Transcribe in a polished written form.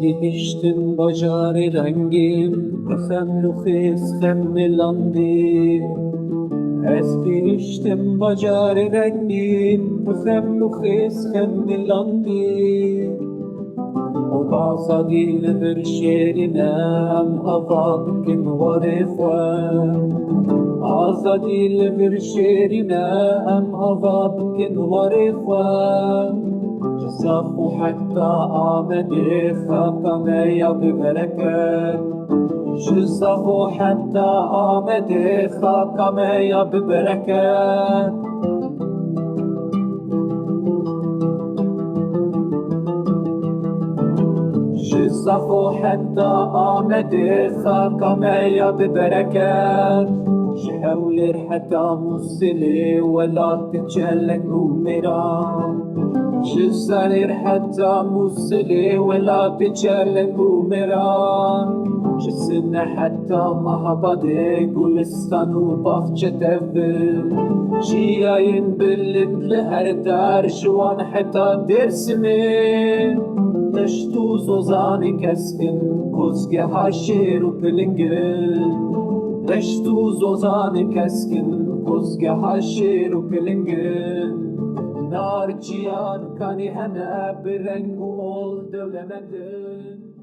Gidiştim bacari rengim Sen lukhis khemilandi Esbiriştim bacari rengim Sen lukhis khemilandi وبعصدي لبرشيرنا أفاق ورفوان عصدي لبرشيرنا أفاق ورفوان جزاف حتى آمد فكما يبركات جزاف حتى آمد فكما يبركات جزاف حتى آمد فكما يبركات شحول حتى مصلي ولا تتجلك ومرام جزائر حتى موصلي ولا تجلك ومران جسنا حتى مهبطي قلستان وبفجة أفل جياين بلد لهر دار شوان حتى درسمين نشتو زوزاني كسكن كوزكي هاشير وبلنجل نشتو زوزاني كسكن كوزكي هاشير وبلنجل Nar cihan kani hene bir renk oldu demedin